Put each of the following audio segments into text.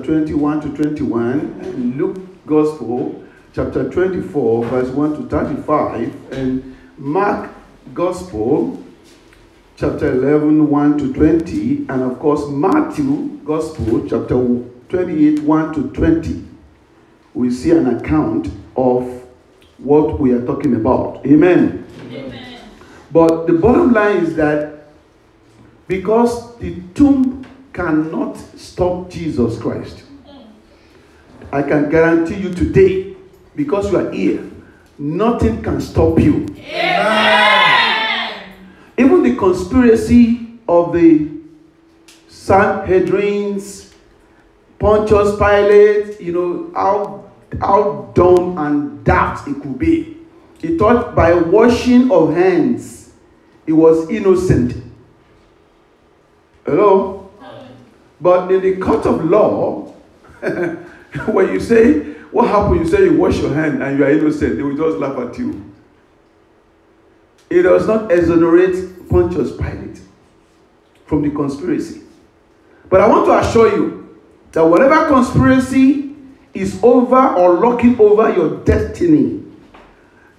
21 to 21, and Luke Gospel chapter 24, verse 1 to 35, and Mark Gospel chapter 11, 1 to 20, and of course Matthew Gospel chapter 28, 1 to 20. We see an account of what we are talking about. Amen. Amen. But the bottom line is that because the tomb cannot stop Jesus Christ, I can guarantee you today, because you are here, nothing can stop you. Amen. Even the conspiracy of the Sanhedrins, Pontius Pilate, how dumb and daft it could be. He thought by washing of hands, he was innocent. Hello? But in the court of law, when you say, what happened? You say you wash your hand and you are innocent, they will just laugh at you. It does not exonerate Pontius Pilate from the conspiracy. But I want to assure you that whatever conspiracy is over or locking over your destiny,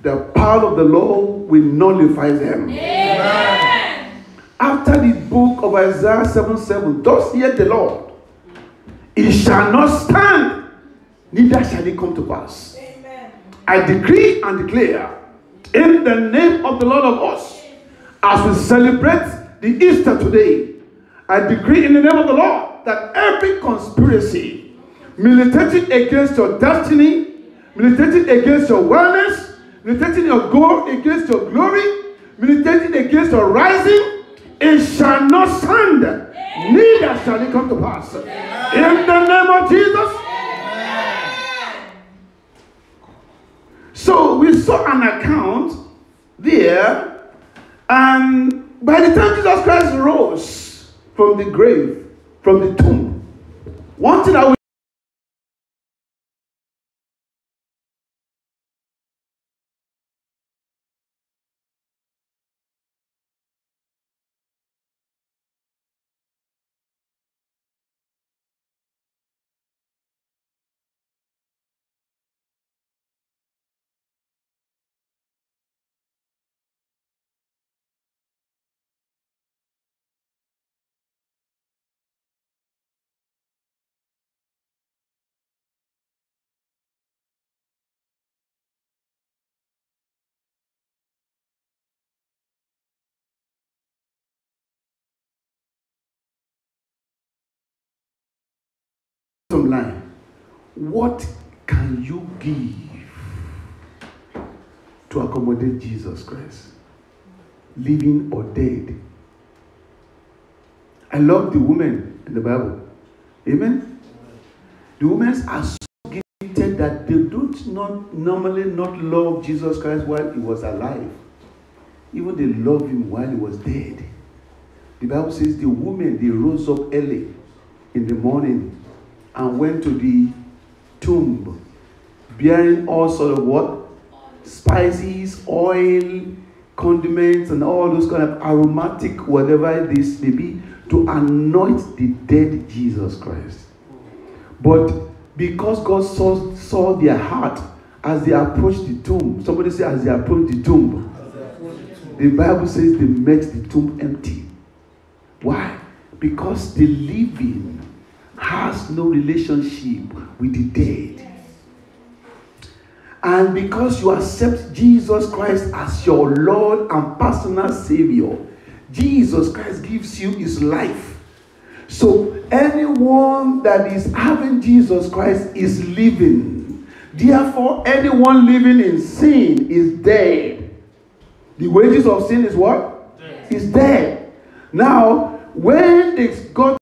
the power of the Lord will nullify them. Amen. After the book of Isaiah 7:7, thus saith the Lord, it shall not stand, neither shall it come to pass. Amen. I decree and declare in the name of the Lord of hosts, as we celebrate the Easter today, I decree in the name of the Lord that every conspiracy militating against your destiny, militating against your wellness, militating your goal against your glory, militating against your rising, it shall not stand, neither shall it come to pass. In the name of Jesus. So we saw an account there, and by the time Jesus Christ rose from the grave, from the tomb, one thing I will some line. What can you give to accommodate Jesus Christ? Living or dead? I love the women in the Bible. Amen? The women are so gifted that they don't normally not love Jesus Christ while he was alive. Even they love him while he was dead. The Bible says the women, they rose up early in the morning and went to the tomb, bearing all sort of what? Spices, oil, condiments, and all those kind of aromatic, whatever this may be, to anoint the dead Jesus Christ. But because God saw their heart as they approached the tomb, somebody say as they approached the tomb, the Bible says they met the tomb empty. Why? Because the living has no relationship with the dead. And because you accept Jesus Christ as your Lord and personal Savior, Jesus Christ gives you his life. So anyone that is having Jesus Christ is living. Therefore, anyone living in sin is dead. The wages of sin is what? Death. Is dead. Now, when God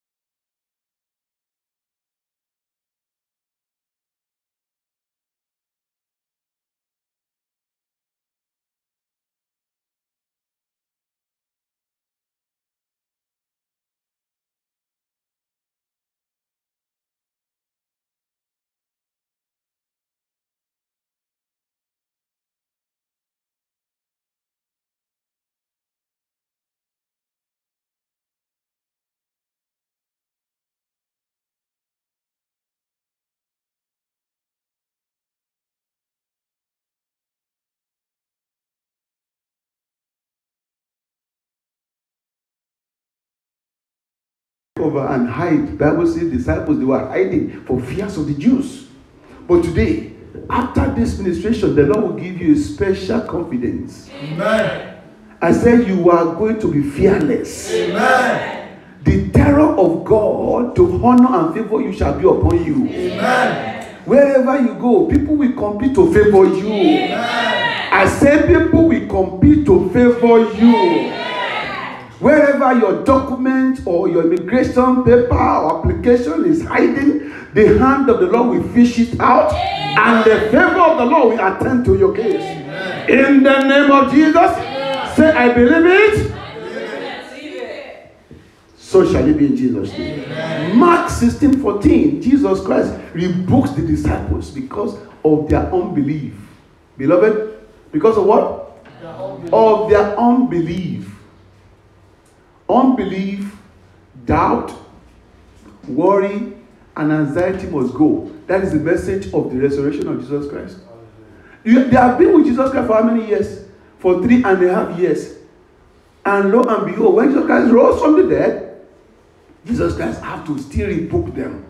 cover and hide. The Bible says disciples, they were hiding for fears of the Jews. But today, after this ministration, the Lord will give you a special confidence. Amen. I said you are going to be fearless. Amen. The terror of God to honor and favor you shall be upon you. Amen. Wherever you go, people will compete to favor you. Amen. I said people will compete to favor you. Amen. Wherever your document or your immigration paper or application is hiding, the hand of the Lord will fish it out. Amen. And the favor of the Lord will attend to your case. Amen. In the name of Jesus, amen. Say, I believe it. So shall it be in Jesus' name. Amen. Mark 16:14, Jesus Christ rebukes the disciples because of their unbelief. Beloved, because of what? Of their unbelief. Unbelief, doubt, worry, and anxiety must go. That is the message of the resurrection of Jesus Christ. They have been with Jesus Christ for how many years? For 3.5 years. And lo and behold, when Jesus Christ rose from the dead, Jesus Christ have to still rebuke them.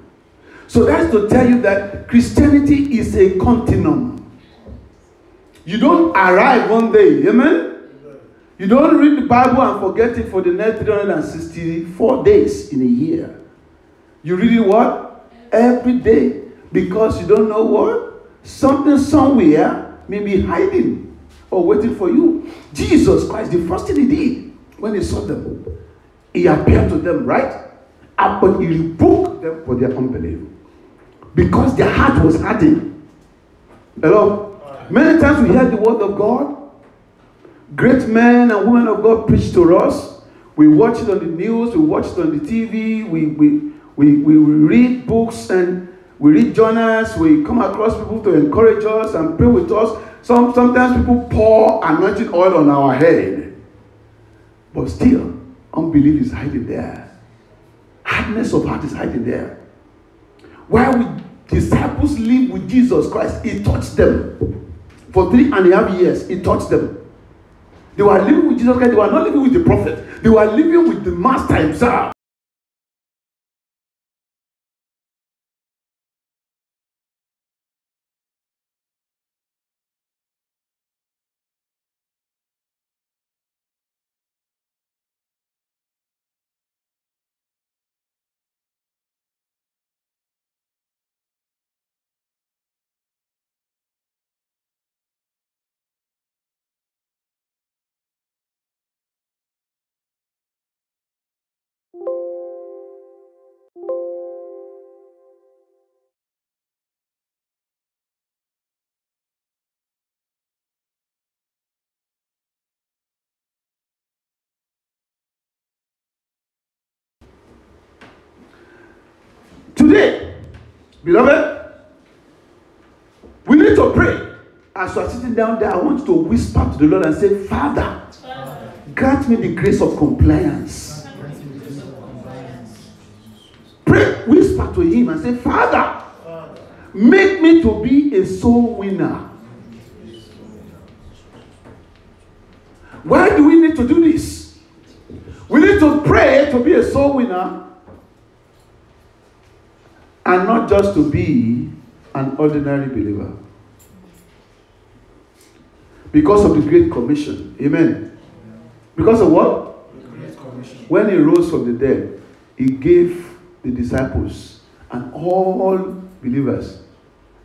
So that's to tell you that Christianity is a continuum. You don't arrive one day, amen? You don't read the Bible and forget it for the next 364 days in a year. You read it what? Every day. Because you don't know what? Something somewhere may be hiding or waiting for you. Jesus Christ, the first thing he did when he saw them, he appeared to them, right? But he rebuked them for their unbelief. Because their heart was hardened. Hello? Many times we hear the word of God. Great men and women of God preach to us. We watch it on the news. We watch it on the TV. We read books and we read journals. We come across people to encourage us and pray with us. Sometimes people pour anointing oil on our head. But still, unbelief is hiding there. Hardness of heart is hiding there. While we disciples live with Jesus Christ, he touched them. For 3.5 years, he touched them. They were living with Jesus Christ. They were not living with the prophet. They were living with the master himself. Today, beloved, we need to pray. As you are sitting down there, I want you to whisper to the Lord and say, Father, grant me the grace of compliance. Pray, whisper to him and say, Father, make me to be a soul winner. Why do we need to do this? We need to pray to be a soul winner. And not just to be an ordinary believer. Because of the Great Commission. Amen. Because of what? The Great Commission. When he rose from the dead, he gave the disciples and all believers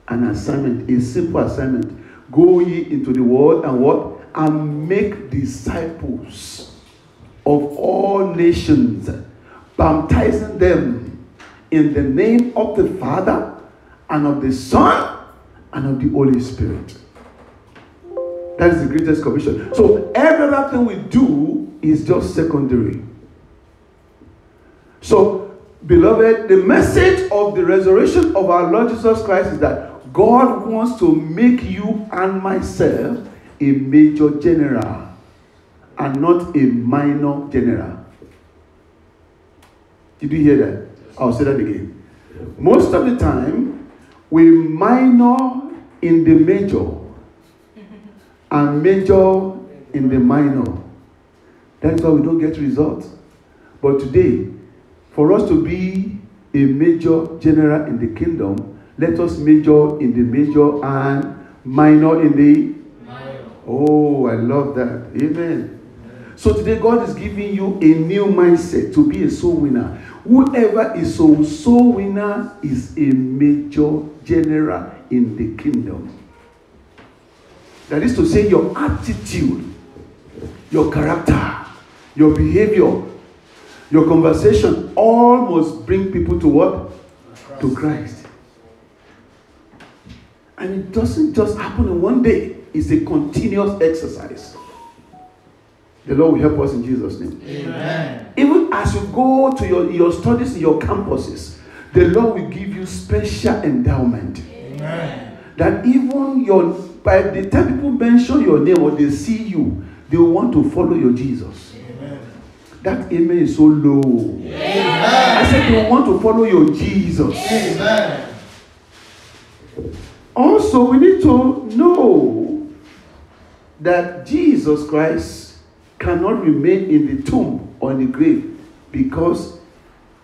an assignment, a simple assignment. Go ye into the world and what? And make disciples of all nations, baptizing them in the name of the Father, and of the Son, and of the Holy Spirit. That is the greatest commission. So every other thing we do is just secondary. So, beloved, the message of the resurrection of our Lord Jesus Christ is that God wants to make you and myself a major general and not a minor general. Did you hear that? I'll say that again. Most of the time, we minor in the major and major in the minor. That's why we don't get results. But today, For us to be a major general in the kingdom, let us major in the major and minor in the minor. Oh, I love that. Amen. So today God is giving you a new mindset to be a soul winner. Whoever is a soul winner is a major general in the kingdom. That is to say, your attitude, your character, your behavior, your conversation, all must bring people to what? To Christ. And it doesn't just happen in one day. It's a continuous exercise. The Lord will help us in Jesus' name. Amen. Even as you go to your studies in your campuses, the Lord will give you special endowment. Amen. That even by the time people mention your name or they see you, they will want to follow your Jesus. Amen. That amen is so low. Amen. I said they will want to follow your Jesus. Amen. Also, we need to know that Jesus Christ cannot remain in the tomb or in the grave, because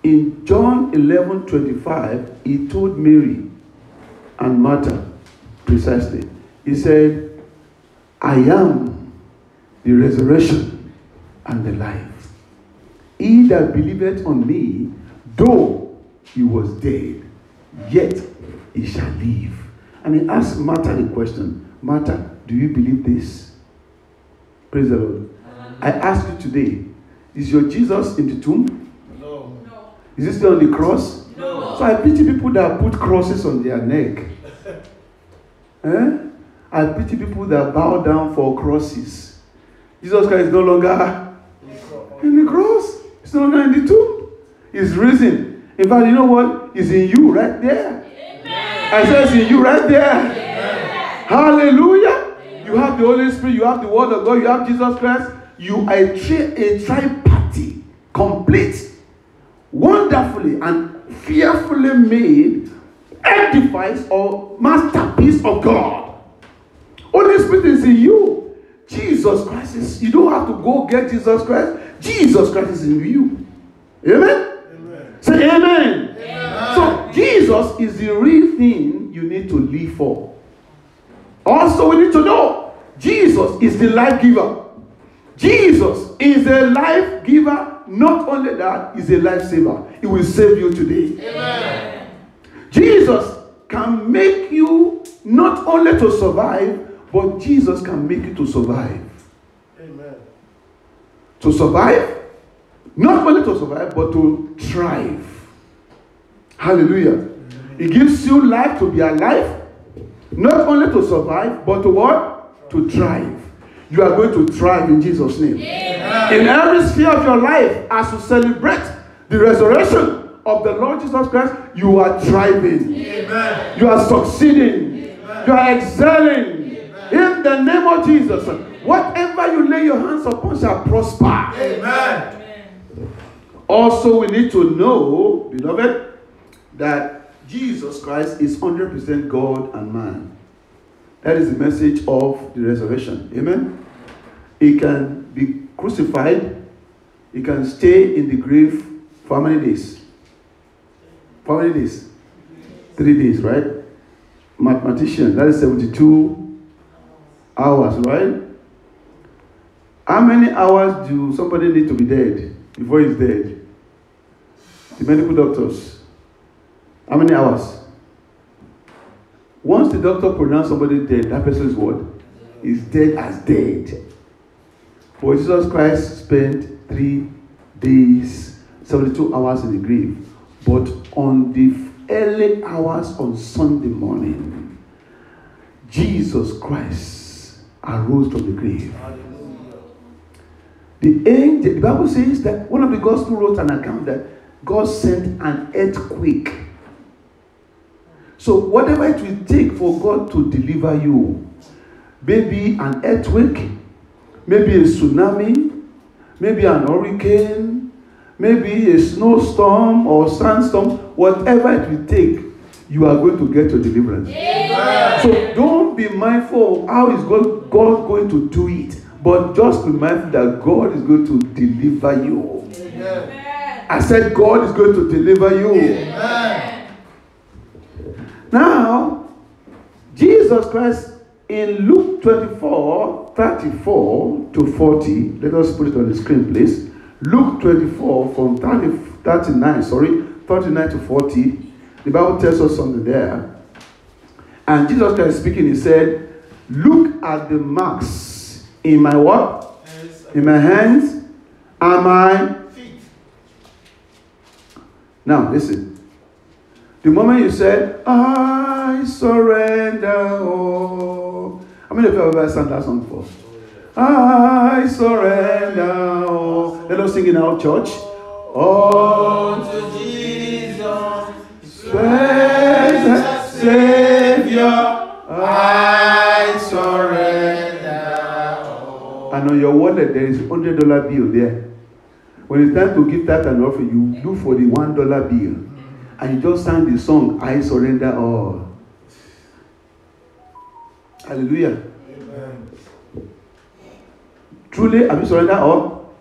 in John 11:25, he told Mary and Martha precisely. He said, I am the resurrection and the life. He that believeth on me, though he was dead, yet he shall live. And he asked Martha the question, Martha, do you believe this? Praise the Lord. I ask you today, is your Jesus in the tomb? No. Is he still on the cross? No. So I pity people that put crosses on their neck. I pity people that bow down for crosses. Jesus Christ is no longer in the cross. He's no longer in the tomb. He's risen. In fact, you know what? He's in you right there. Amen. I said, it's in you right there. Amen. Hallelujah. Amen. You have the Holy Spirit, you have the Word of God, you have Jesus Christ. You are a tri-party, complete, wonderfully and fearfully made edifice or masterpiece of God. Holy Spirit is in you. Jesus Christ is, you don't have to go get Jesus Christ. Jesus Christ is in you. Amen? Amen. Say amen. Amen. So Jesus is the real thing you need to live for. Also, we need to know Jesus is the life giver. Jesus is a life giver. Not only that, he's a life saver. He will save you today. Amen. Jesus can make you not only to survive, but Jesus can make you to survive. Amen. To survive, not only to survive, but to thrive. Hallelujah. Amen. He gives you life to be alive, not only to survive, but to what? To thrive. You are going to thrive in Jesus' name. Amen. In every sphere of your life, as you celebrate the resurrection of the Lord Jesus Christ, you are thriving. Amen. You are succeeding. Amen. You are excelling. Amen. In the name of Jesus. Whatever you lay your hands upon shall prosper. Amen. Also, we need to know, beloved, that Jesus Christ is 100% God and man. That is the message of the resurrection. Amen. He can be crucified. He can stay in the grave for how many days? For how many days? 3 days, right? Mathematician, that is 72 hours, right? How many hours do somebody need to be dead before he's dead? The medical doctors. How many hours? Once the doctor pronounces somebody dead, that person is what? Is dead as dead. For Jesus Christ spent 3 days, 72 hours in the grave. But on the early hours on Sunday morning, Jesus Christ arose from the grave. The angel, the Bible says that one of the gospel wrote an account that God sent an earthquake. So whatever it will take for God to deliver you, maybe an earthquake, maybe a tsunami, maybe an hurricane, maybe a snowstorm or sandstorm, whatever it will take, you are going to get your deliverance. Amen. So don't be mindful of how is God going to do it, but just be mindful that God is going to deliver you. Amen. I said God is going to deliver you. Amen. Now, Jesus Christ in Luke 24, 34 to 40, let us put it on the screen, please. Luke 24 from 39 to 40, the Bible tells us something there. And Jesus Christ speaking, he said, look at the marks in my what? In my hands and my Feet. Now, listen. The moment you said, I surrender all. How many of you have ever sung that song before? I surrender all. Let us sing in our church. Oh, To Jesus, precious Savior, I surrender all. and on your wallet there is $100 bill there. When it's time to give that and offering, you look for the $1 bill. And you just sang the song, I surrender all. Hallelujah. Amen. Truly, have you surrendered all?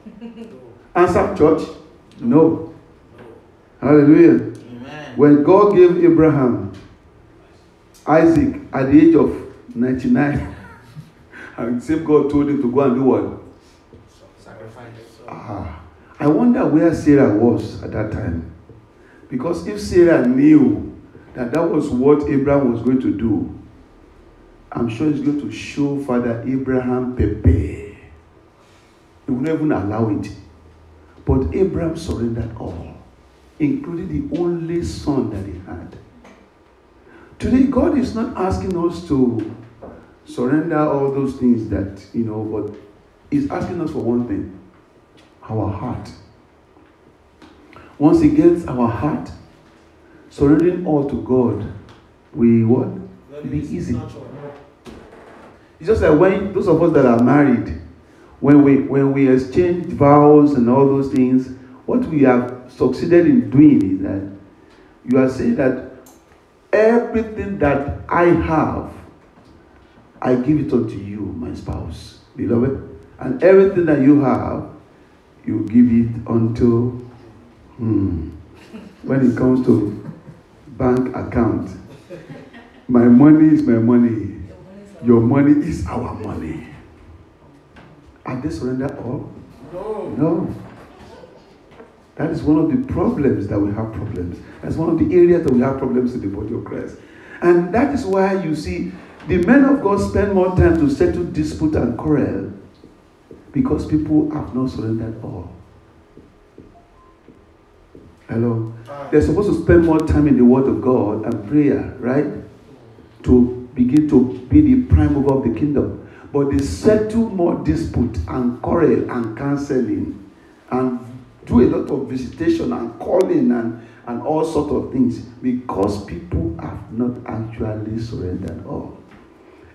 Answer, church? No. Hallelujah. Amen. When God gave Abraham Isaac at the age of 99, and the same God told him to go and do what? Sacrifice. I wonder where Sarah was at that time. Because if Sarah knew that that was what Abraham was going to do, I'm sure he's going to show Father Abraham Pepe. He would not even allow it. But Abraham surrendered all, including the only son that he had. Today, God is not asking us to surrender all those things that, but He's asking us for one thing, our heart. Once He gets our heart, surrendering all to God, we what? It'll be easy. It's just like when those of us that are married, when we exchange vows and all those things, what we have succeeded in doing is that you are saying that everything that I have, I give it unto you, my spouse, beloved, and everything that you have, you give it unto when it comes to bank account. My money is my money. Your money is our money. Are they surrender all? No. No. That is one of the problems that we have problems. That's one of the areas that we have problems in the body of Christ. And that is why you see the men of God spend more time to settle dispute and quarrel because people have not surrendered all. Hello? They're supposed to spend more time in the Word of God and prayer, right? To begin to be the prime mover of the kingdom. But they settle more dispute and quarrel and counseling and do a lot of visitation and calling and all sorts of things because people have not actually surrendered all.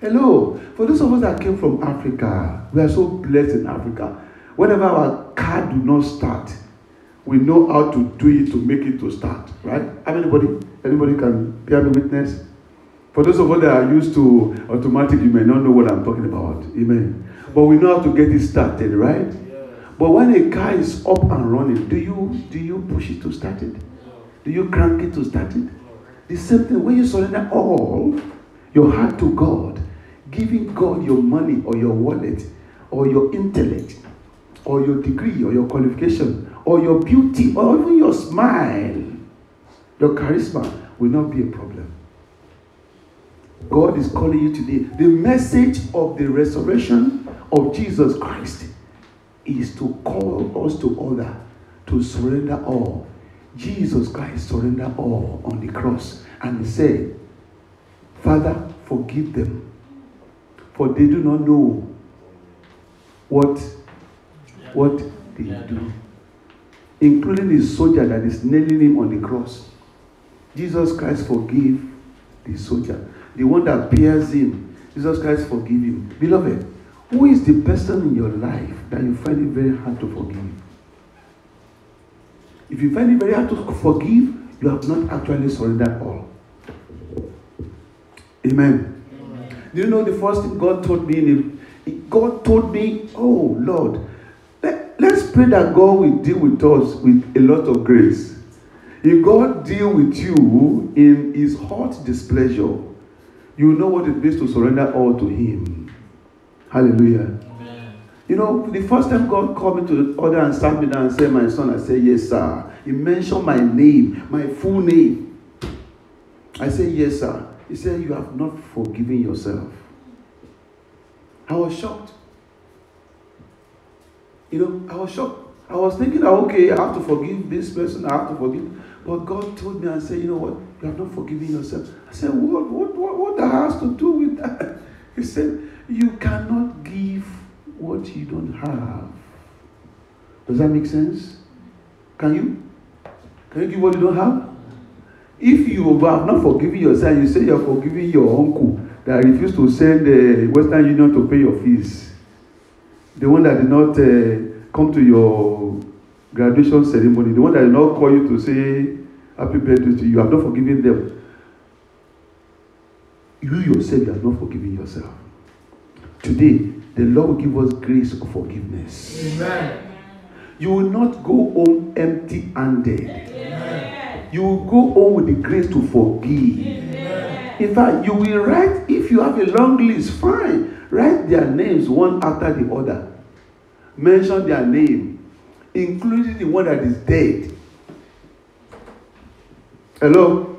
Hello, for those of us that came from Africa, we are so blessed in Africa. Whenever our car do not start, we know how to do it to make it to start, right? Anybody can bear me witness? For those of us that are used to automatic, you may not know what I'm talking about. Amen. But we know how to get it started, right? Yeah. But when a car is up and running, do you push it to start it? Do you crank it to start it? The same thing when you surrender all your heart to God, giving God your money or your wallet or your intellect or your degree or your qualification or your beauty or even your smile, your charisma will not be a problem. God is calling you today. The message of the resurrection of Jesus Christ is to call us to order, to surrender all. Jesus Christ surrendered all on the cross. And He said, Father, forgive them, for they do not know what they do. Including the soldier that is nailing Him on the cross. Jesus Christ forgive the soldier. The one that pierced Him, Jesus Christ forgive him. Beloved, who is the person in your life that you find it very hard to forgive? If you find it very hard to forgive, you have not actually surrendered all. Amen. Do you know the first thing God told me? God told me, oh Lord, let's pray that God will deal with us with a lot of grace. If God deal with you in his hot displeasure, you know what it means to surrender all to him. Hallelujah. Amen. You know, the first time God called me to the order and sat me down and said, my son, I said, yes, sir. He mentioned my name, my full name. I said, yes, sir. He said, you have not forgiven yourself. I was shocked. You know, I was shocked. I was thinking, okay, I have to forgive this person, I have to forgive. But God told me and said, you know what? You have not forgiven yourself. I said, what that has to do with that? He said, you cannot give what you don't have. Does that make sense? Can you? Can you give what you don't have? If you have not forgiven yourself, you say you are forgiving your uncle that refused to send the Western Union to pay your fees. The one that did not come to your graduation ceremony, the one that did not call you to say happy birthday to you, you have not forgiven them. You yourself, you have not forgiven yourself. Today, the Lord will give us grace of forgiveness. Amen. You will not go home empty-handed. Amen. You will go home with the grace to forgive. Amen. In fact, you will write, if you have a long list, fine. Write their names one after the other. Mention their name, including the one that is dead. Hello?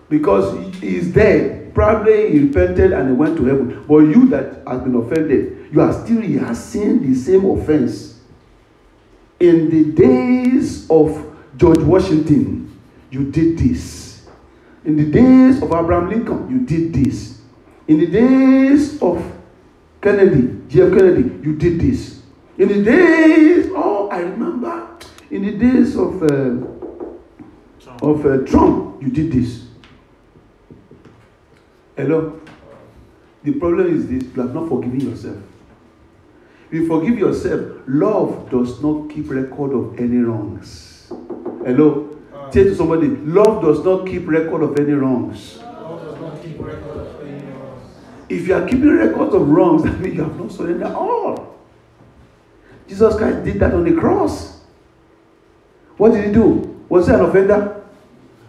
Because he is dead. Probably he repented and he went to heaven. But you that has been offended, you are still rehearsing the same offense. In the days of George Washington, you did this. In the days of Abraham Lincoln, you did this. In the days of Kennedy, J.F. Kennedy, you did this. In the days, I remember, in the days of Trump, you did this. Hello? The problem is this, you have not forgiven yourself. If you forgive yourself, love does not keep record of any wrongs. Hello? Say to somebody, love does not keep record of any wrongs. Love does not keep record of any wrongs. If you are keeping records of wrongs, that means you have not surrendered all. Jesus Christ did that on the cross. What did he do? Was he an offender?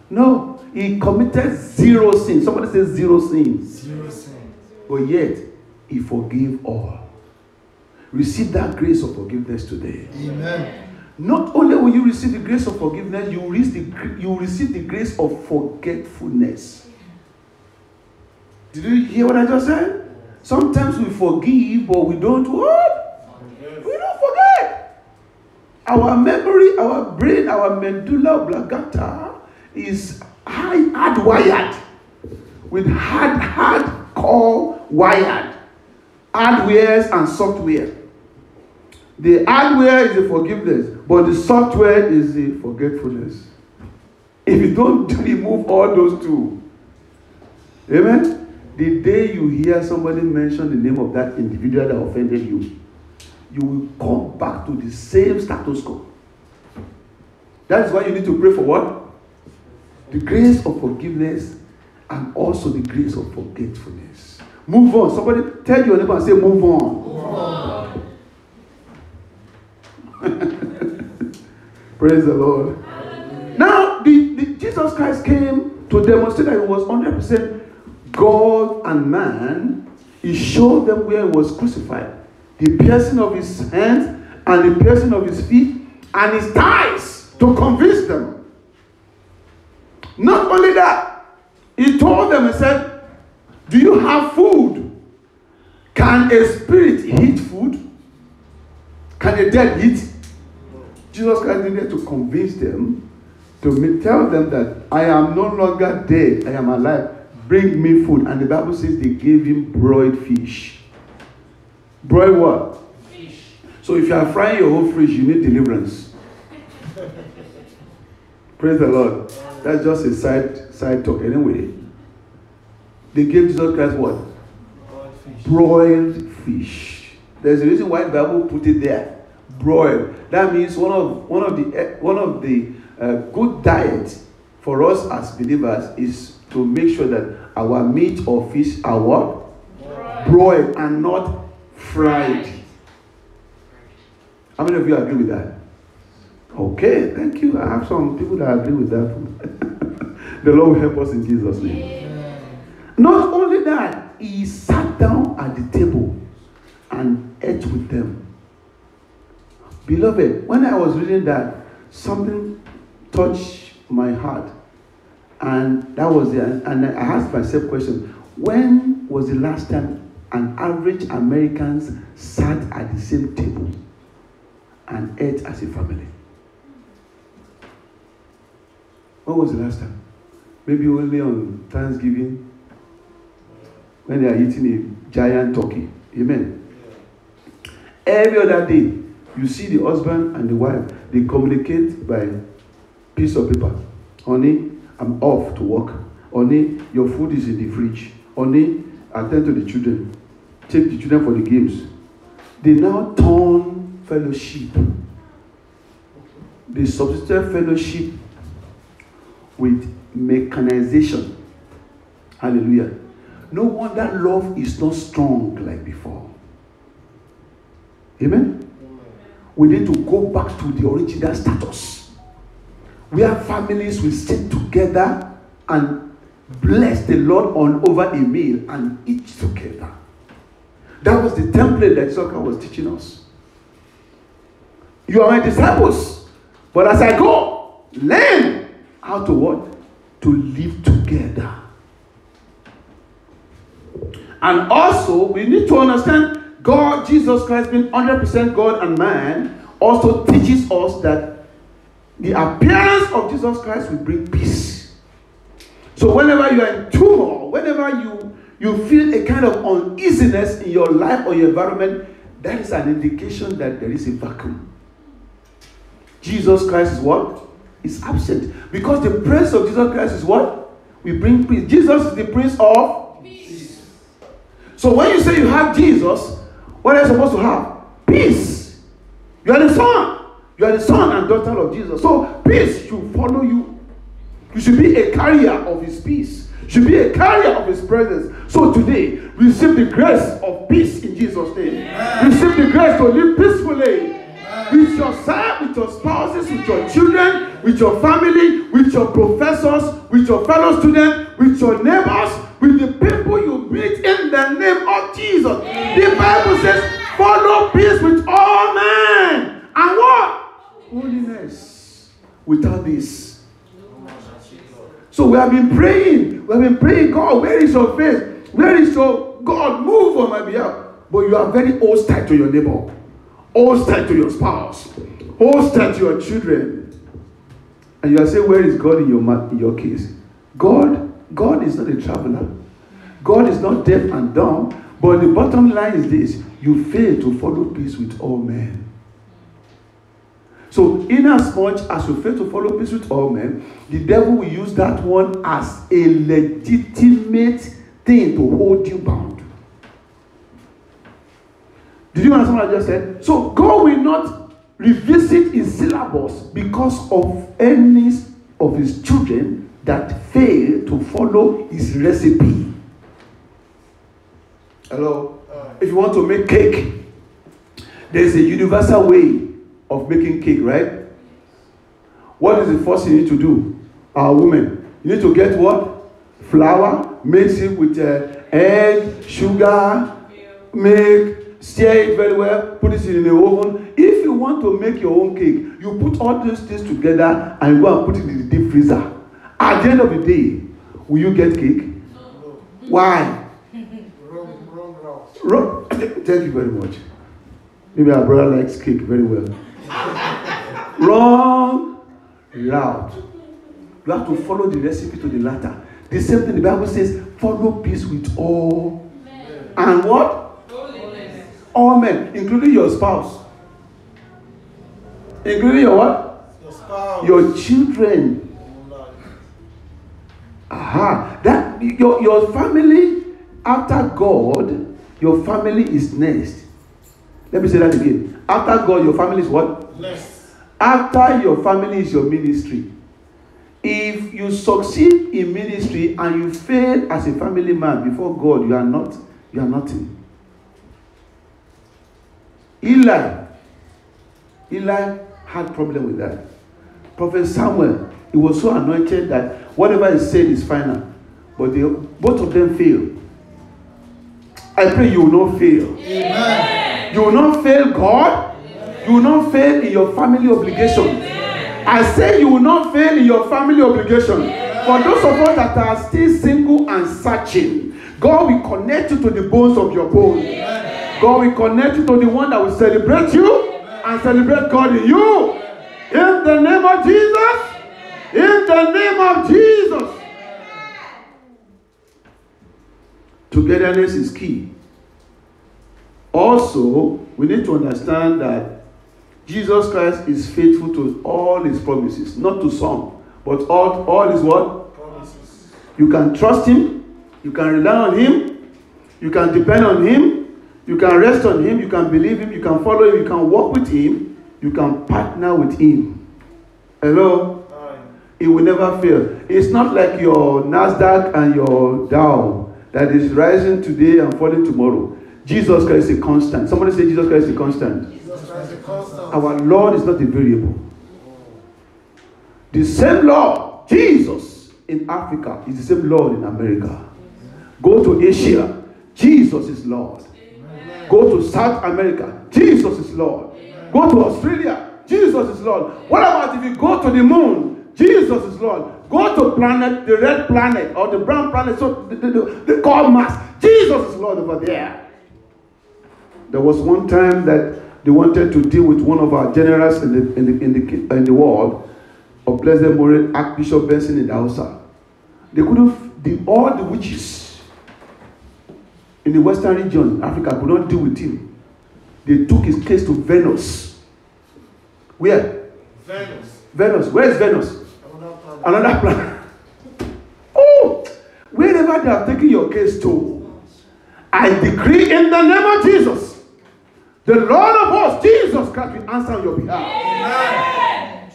No. He committed 0 sins. Somebody says 0 sins. 0 sins. But yet, he forgave all. Receive that grace of forgiveness today. Amen. Not only will you receive the grace of forgiveness, you will receive the grace of forgetfulness. Did you hear what I just said? Sometimes we forgive, but we don't what? We don't forget. Our memory, our brain, our medulla oblongata is hardwired with hardcore wired hardware and software. The hardware is the forgiveness, but the software is the forgetfulness. If you don't remove all those two, amen, the day you hear somebody mention the name of that individual that offended you, you will come back to the same status quo. That is why you need to pray for what? The grace of forgiveness and also the grace of forgetfulness. Move on. Somebody tell your neighbor and say, move on. Move on. Praise the Lord. Now, Jesus Christ came to demonstrate that he was 100% God and man. He showed them where he was crucified. The piercing of his hands and the piercing of his feet and his thighs to convince them. Not only that, he told them, he said, do you have food? Can a spirit eat food? Can a dead eat? Jesus Christ needed to convince them, to tell them that I am no longer dead, I am alive. Bring me food. And the Bible says they gave him broiled fish. Broiled what? Fish. So if you are frying your whole fish, you need deliverance. Praise the Lord. That's just a side talk. Anyway, they gave Jesus Christ what? Broiled fish. Broiled fish. There's a reason why the Bible put it there. Broiled. That means one of the good diets for us as believers is to make sure that our meat or fish are what? Broiled and not fried. How many of you agree with that? Okay, thank you. I have some people that agree with that. The Lord will help us in Jesus' name. Not only that, he sat down at the table and ate with them. Beloved, when I was reading that, something touched my heart. And that was it. And I asked myself a question. When was the last time an average American sat at the same table and ate as a family? When was the last time? Maybe only on Thanksgiving, when they are eating a giant turkey. Amen. Every other day, you see the husband and the wife, they communicate by piece of paper. Honey, I'm off to work. Honey, your food is in the fridge. Honey, attend to the children. Take the children for the games. They now turn fellowship. They substitute fellowship with mechanization. Hallelujah. No wonder love is not strong like before. Amen? We need to go back to the original status, where families will sit together and bless the Lord on over a meal and eat together. That was the template that Jesus was teaching us. You are my disciples, but as I go, learn how to what? To live together. And also, we need to understand God, Jesus Christ, being 100% God and man, also teaches us that the appearance of Jesus Christ will bring peace. So whenever you are in turmoil, whenever you feel a kind of uneasiness in your life or your environment, that is an indication that there is a vacuum. Jesus Christ is what? Is absent. Because the presence of Jesus Christ is what? We bring peace. Jesus is the Prince of Peace. So when you say you have Jesus, what are you supposed to have? Peace. You are the son. You are the son and daughter of Jesus. So peace should follow you. You should be a carrier of his peace. You should be a carrier of his presence. So today, receive the grace of peace in Jesus' name. Amen. Receive the grace to live peacefully. With yourself, with your spouses, with your children, with your family, with your professors, with your fellow students, with your neighbors, with the people you meet in the name of Jesus. The Bible says, follow peace with all men. And what? Holiness. Without this. So we have been praying. We have been praying, God, where is your faith? Where is your God? Move on my behalf. But you are very hostile to your neighbor. Hostile to your spouse. Hostile to your children. And you are saying, where is God in your case? God is not a traveler. God is not deaf and dumb. But the bottom line is this: you fail to follow peace with all men. So, in as much as you fail to follow peace with all men, the devil will use that one as a legitimate thing to hold you bound. Did you understand what I just said? So, God will not revisit his syllabus because of any of his children that fail to follow his recipe. Hello? If you want to make cake, there's a universal way of making cake, right? What is the first thing you need to do? Women, you need to get what? Flour, mix it with egg, sugar, milk, stir it very well, put it in the oven. If you want to make your own cake, you put all these things together and you go and put it in the deep freezer. At the end of the day, will you get cake? No. Why? Wrong. Thank you very much. Maybe our brother likes cake very well. Wrong route. You have to follow the recipe to the latter. The same thing the Bible says, follow peace with all men. And what? Holiness. All men, including your spouse. Including your what? Your spouse. Your children. Aha. That your family after God, your family is next. Let me say that again. After God, your family is what? Next. After your family is your ministry. If you succeed in ministry and you fail as a family man before God, you are nothing. Eli Eli had problem with that. Prophet Samuel, he was so anointed that whatever he said is final. But both of them failed. I pray you will not fail. Amen. You will not fail God. Amen. You will not fail in your family obligation. Amen. I say you will not fail in your family obligation. Amen. For those of us that are still single and searching, God will connect you to the bones of your bones. Amen. God will connect you to the one that will celebrate you and celebrate God in you. In the name of Jesus. In the name of Jesus. Togetherness is key. Also, we need to understand that Jesus Christ is faithful to all his promises. Not to some, but all his what? Promises. You can trust him. You can rely on him. You can depend on him. You can rest on him. You can believe him. You can follow him. You can walk with him. You can partner with him. Hello? Aye. It will never fail. It's not like your NASDAQ and your Dow that is rising today and falling tomorrow. Jesus Christ is a constant. Somebody say Jesus Christ is a constant. Jesus Christ is a constant. Our Lord is not a variable. The same Lord, Jesus, in Africa is the same Lord in America. Go to Asia, Jesus is Lord. Amen. Go to South America, Jesus is Lord. Amen. Go to Australia, Jesus is Lord. What about if you go to the moon? Jesus is Lord. Go to planet, the red planet or the brown planet, so the call Mars. Jesus is Lord over there. There was one time that they wanted to deal with one of our generals in the world, of blessed memory, Archbishop Benson in the Hausa. They couldn't. All the witches in the Western region, Africa, could not deal with him. They took his case to Venus. Where? Venus. Venus. Where is Venus? Another planet. Another planet. Oh, wherever they are taking your case to, I decree in the name of Jesus, the Lord of hosts, Jesus Christ, will answer on your behalf. Amen.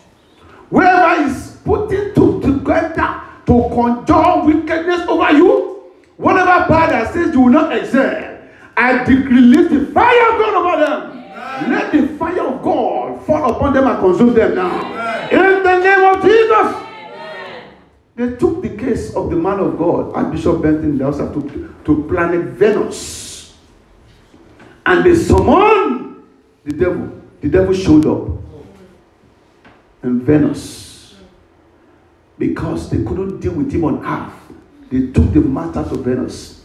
Wherever is putting together to conjure wickedness over you, whatever bad that says you will not excel, I release the fire of God over them. Amen. Let the fire of God fall upon them and consume them now. Amen. In the name of Jesus. They took the case of the man of God, Archbishop Benson, they also took to planet Venus. And they summoned the devil. The devil showed up in Venus. Because they couldn't deal with him on earth, they took the matter to Venus.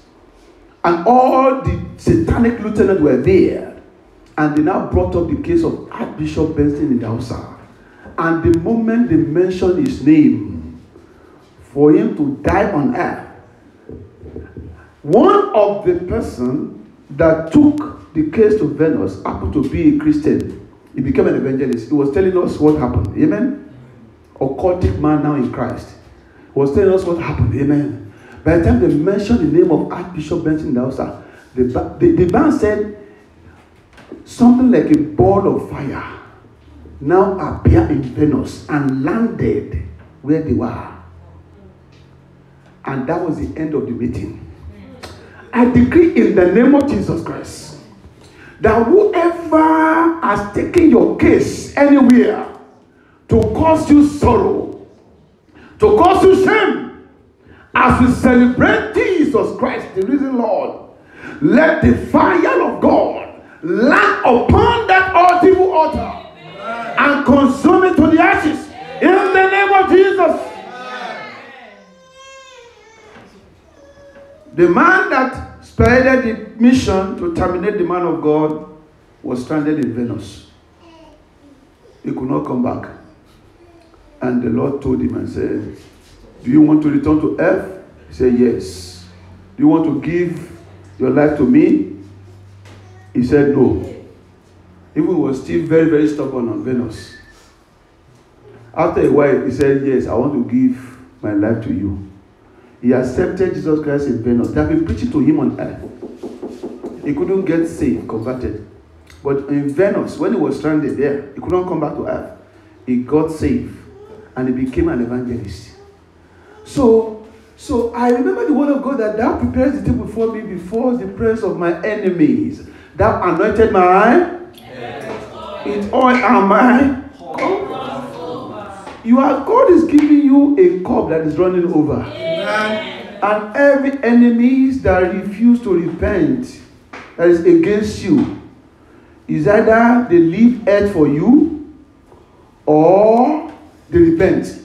And all the satanic lieutenants were there. And they now brought up the case of Archbishop Benson in the Hausa. And the moment they mentioned his name, for him to die on earth, one of the person that took the case to Venus happened to be a Christian. He became an evangelist. He was telling us what happened. Amen? Occultic man now in Christ. He was telling us what happened. Amen? By the time they mentioned the name of Archbishop Benson in the Hausa, the man said something like a ball of fire now appeared in Venus and landed where they were. And that was the end of the meeting. I decree in the name of Jesus Christ that whoever has taken your case anywhere to cause you sorrow, to cause you shame, as we celebrate Jesus Christ, the risen Lord, let the fire of God land upon that ultimate altar and consume it to the ashes in the name of Jesus. The man that spearheaded the mission to terminate the man of God was stranded in Venus. He could not come back. And the Lord told him and said, do you want to return to earth? He said, yes. Do you want to give your life to me? He said, no. Even was still very, very stubborn on Venus. After a while, he said, yes, I want to give my life to you. He accepted Jesus Christ in Venus. They have been preaching to him on earth. He couldn't get saved, converted. But in Venus, when he was stranded there, he couldn't come back to earth. He got saved and he became an evangelist. So I remember the word of God that thou prepares the table before me before the presence of my enemies. Thou anointed my eye. It all am I. God is giving you a cup that is running over. And every enemies that refuse to repent, that is against you, is either they leave earth for you or they repent.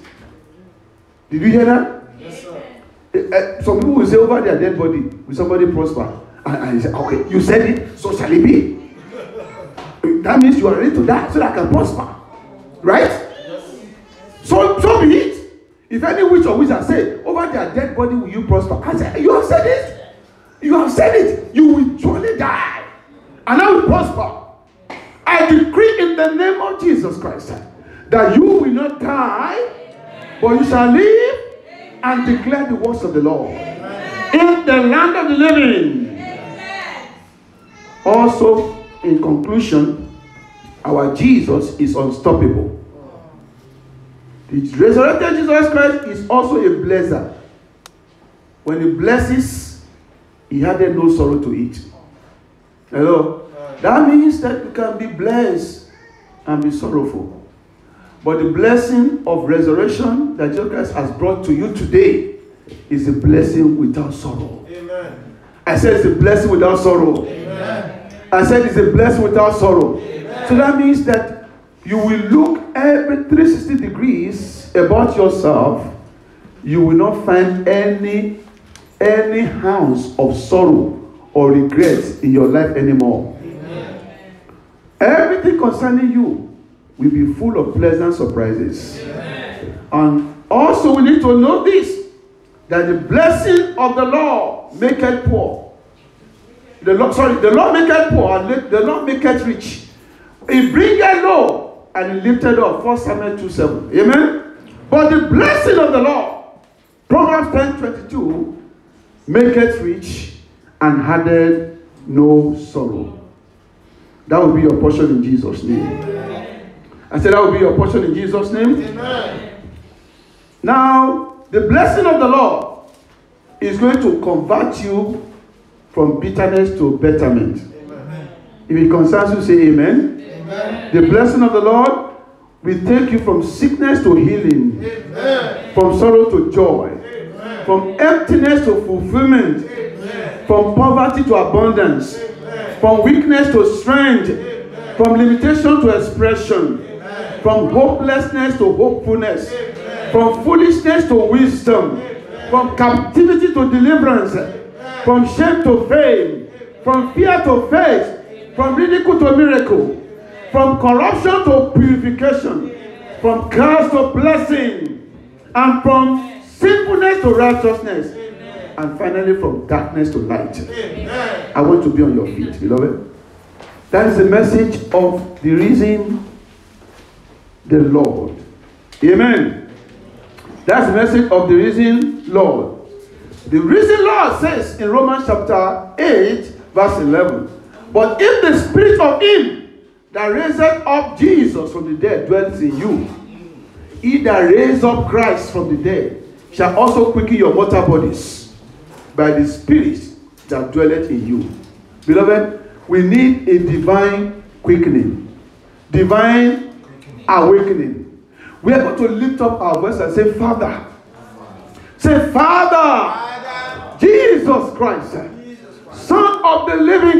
Did you hear that? Yes, sir. Some people will say over their dead body, will somebody prosper? And you say, okay, you said it, so shall it be. That means you are ready to die so that I can prosper. Right? So be it. If any witch or wizard say, over their dead body will you prosper? I say, you have said it. You have said it. You will surely die. And I will prosper. I decree in the name of Jesus Christ that you will not die, but you shall live and declare the works of the Lord in the land of the living. Also, in conclusion, our Jesus is unstoppable. The resurrected Jesus Christ is also a blesser. When he blesses, he added no sorrow to it. Hello? That means that you can be blessed and be sorrowful. But the blessing of resurrection that Jesus Christ has brought to you today is a blessing without sorrow. Amen. I said it's a blessing without sorrow. Amen. I said it's a blessing without sorrow. Amen. So that means that you will look every 360 degrees about yourself. You will not find any ounce of sorrow or regret in your life anymore. Amen. Everything concerning you will be full of pleasant surprises. Amen. And also we need to know this, that the blessing of the Lord maketh poor. The Lord maketh poor, and the Lord maketh rich. He bringeth low, and he lifted up. 1 Samuel 2:7. Amen? But the blessing of the Lord, Proverbs 10:22, maketh rich, and added no sorrow. That will be your portion in Jesus' name. Amen. I said that will be your portion in Jesus' name. Amen. Now, the blessing of the Lord is going to convert you from bitterness to betterment. Amen. If it concerns you, say amen. Amen. The blessing of the Lord will take you from sickness to healing, Amen. from sorrow to joy, Amen. from emptiness to fulfillment, Amen. from poverty to abundance, Amen. from weakness to strength, Amen. from limitation to expression, Amen. from hopelessness to hopefulness, Amen. from foolishness to wisdom, from captivity to deliverance, from shame to fame, from fear to faith, from ridicule to miracle, from corruption to purification, from curse to blessing, and from sinfulness to righteousness, and finally from darkness to light. Amen. I want to be on your feet, beloved. That is the message of the risen the Lord. Amen. That's the message of the risen Lord. The risen Lord says in Romans chapter 8, verse 11, but if the spirit of him that raised up Jesus from the dead dwells in you, he that raised up Christ from the dead shall also quicken your mortal bodies by the spirit that dwelleth in you. Beloved, we need a divine quickening, divine awakening. We are going to lift up our voice and say, Father. Say, Father, Jesus Christ, Son of the living